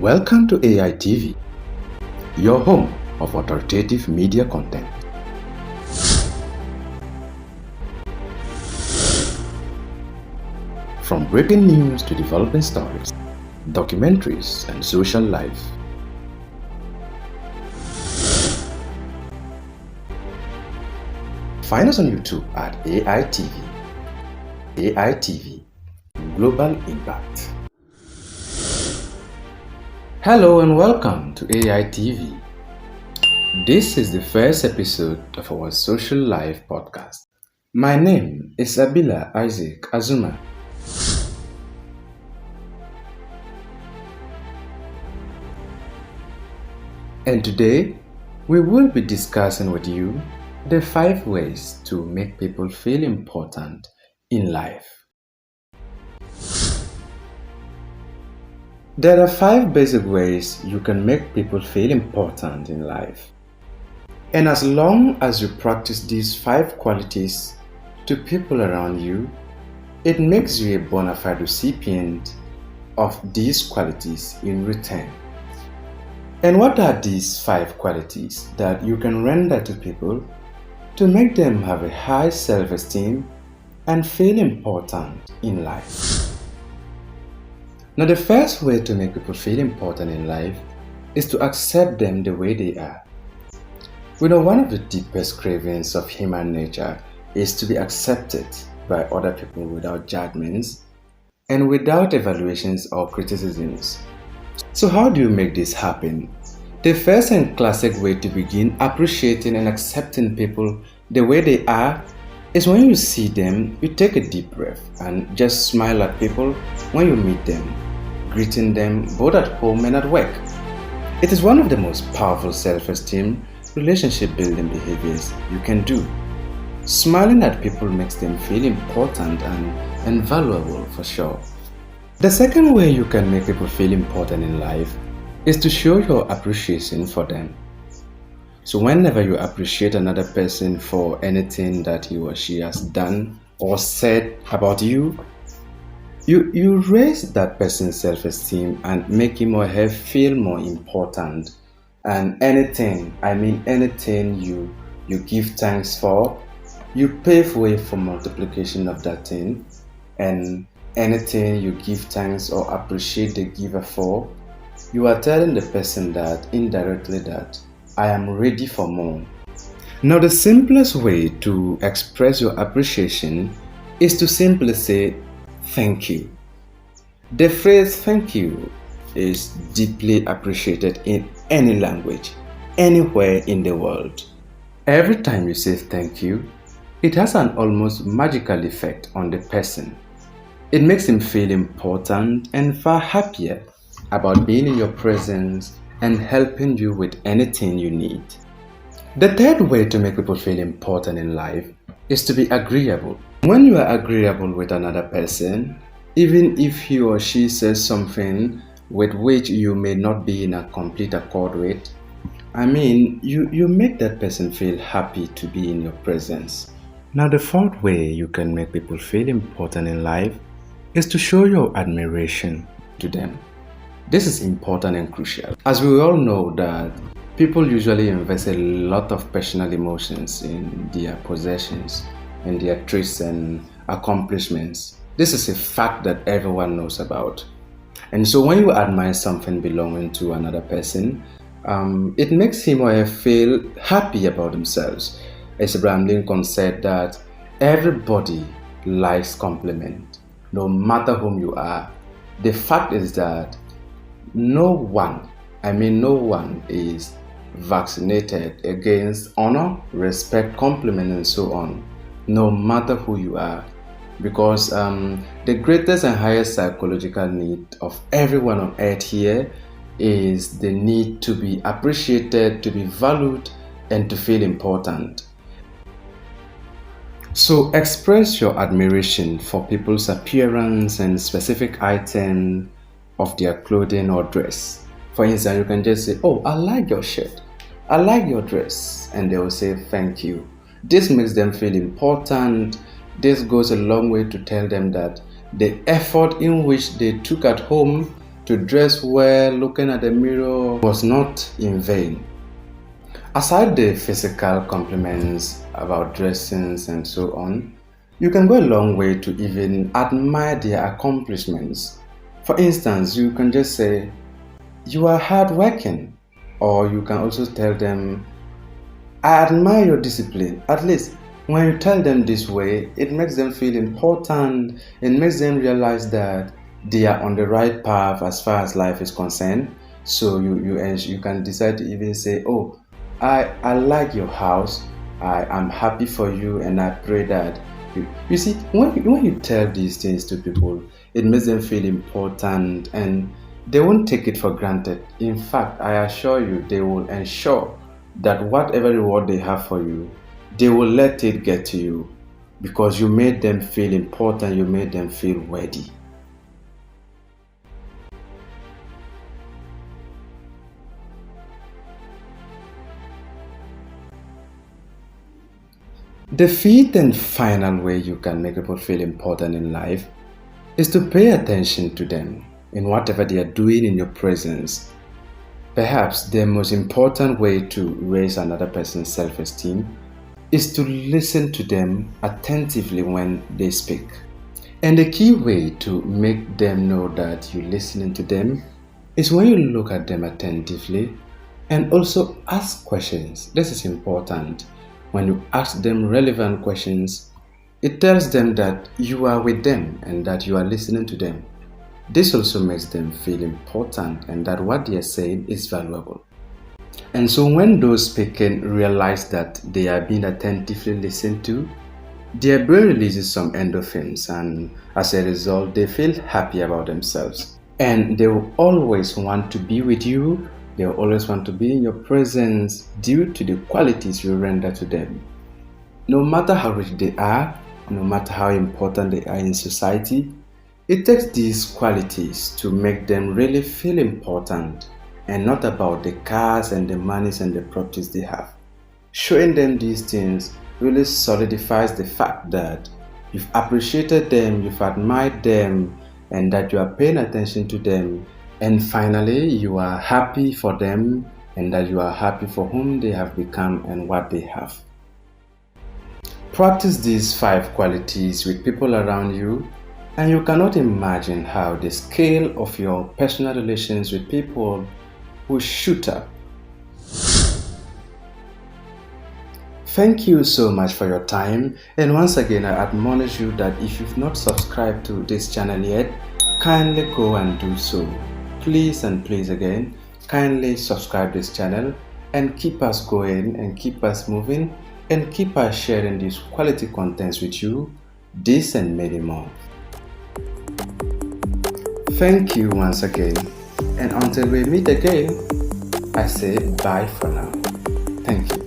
Welcome to AI TV, your home of authoritative media content. From breaking news to developing stories, documentaries, and social life. Find us on YouTube at AI TV. AI TV, Global Impact. Hello and welcome to AI TV. This is the first episode of our Social Life podcast. My name is Abila Isaac Azuma. And today, we will be discussing with you the 5 ways to make people feel important in life. There are 5 basic ways you can make people feel important in life. And as long as you practice these 5 qualities to people around you, it makes you a bona fide recipient of these qualities in return. And what are these 5 qualities that you can render to people to make them have a high self-esteem and feel important in life? Now, the first way to make people feel important in life is to accept them the way they are. We know one of the deepest cravings of human nature is to be accepted by other people without judgments and without evaluations or criticisms. So how do you make this happen? The first and classic way to begin appreciating and accepting people the way they are is when you see them, you take a deep breath and just smile at people when you meet them, greeting them both at home and at work. It is one of the most powerful self-esteem, relationship-building behaviors you can do. Smiling at people makes them feel important and valuable for sure. The second way you can make people feel important in life is to show your appreciation for them. So whenever you appreciate another person for anything that he or she has done or said about you, you raise that person's self-esteem and make him or her feel more important. And anything you give thanks for, you pave way for multiplication of that thing. And anything you give thanks or appreciate the giver for, you are telling the person that indirectly that I am ready for more. Now, the simplest way to express your appreciation is to simply say thank you. The phrase thank you is deeply appreciated in any language, anywhere in the world. Every time you say thank you, it has an almost magical effect on the person. It makes him feel important and far happier about being in your presence and helping you with anything you need. The third way to make people feel important in life is to be agreeable. When you are agreeable with another person, even if he or she says something with which you may not be in a complete accord with, you make that person feel happy to be in your presence. Now, the fourth way you can make people feel important in life is to show your admiration to them. This is important and crucial, as we all know that people usually invest a lot of personal emotions in their possessions, in their traits and accomplishments. This is a fact that everyone knows about. And so when you admire something belonging to another person, it makes him or her feel happy about themselves. As Abraham Lincoln said that everybody likes compliment, no matter whom you are. The fact is that no one is vaccinated against honor, respect, compliment, and so on, no matter who you are. Because the greatest and highest psychological need of everyone on earth here is the need to be appreciated, to be valued, and to feel important. So express your admiration for people's appearance and specific item of their clothing or dress. For instance, you can just say, "Oh, I like your shirt. I like your dress." And they will say, "Thank you." This makes them feel important. This goes a long way to tell them that the effort in which they took at home to dress well, looking at the mirror was not in vain. Aside the physical compliments about dressings and so on, you can go a long way to even admire their accomplishments. For instance, you can just say, "You are hardworking," or you can also tell them, "I admire your discipline." At least when you tell them this way, it makes them feel important. It makes them realize that they are on the right path as far as life is concerned. So you can decide to even say, "Oh, I like your house. I am happy for you, and I pray that you see when you tell these things to people, it makes them feel important and they won't take it for granted. In fact, I assure you, they will ensure that whatever reward they have for you, they will let it get to you because you made them feel important, you made them feel worthy. The fifth and final way you can make people feel important in life is to pay attention to them in whatever they are doing in your presence. Perhaps the most important way to raise another person's self esteem is to listen to them attentively when they speak. And the key way to make them know that you're listening to them is when you look at them attentively and also ask questions. This is important. When you ask them relevant questions, it tells them that you are with them and that you are listening to them. This also makes them feel important and that what they are saying is valuable. And so when those speaking realize that they are being attentively listened to, their brain releases some endorphins, and as a result, they feel happy about themselves. And they will always want to be with you, they will always want to be in your presence due to the qualities you render to them. No matter how rich they are, no matter how important they are in society, it takes these qualities to make them really feel important and not about the cars and the monies and the properties they have. Showing them these things really solidifies the fact that you've appreciated them, you've admired them, and that you are paying attention to them. And finally, you are happy for them and that you are happy for whom they have become and what they have. Practice these 5 qualities with people around you, and you cannot imagine how the scale of your personal relations with people will shoot up. Thank you so much for your time, and once again I admonish you that if you've not subscribed to this channel yet, kindly go and do so. Please and please again, kindly subscribe this channel and keep us going and keep us moving and keep us sharing these quality contents with you, this and many more. Thank you once again, and until we meet again, I say bye for now. Thank you.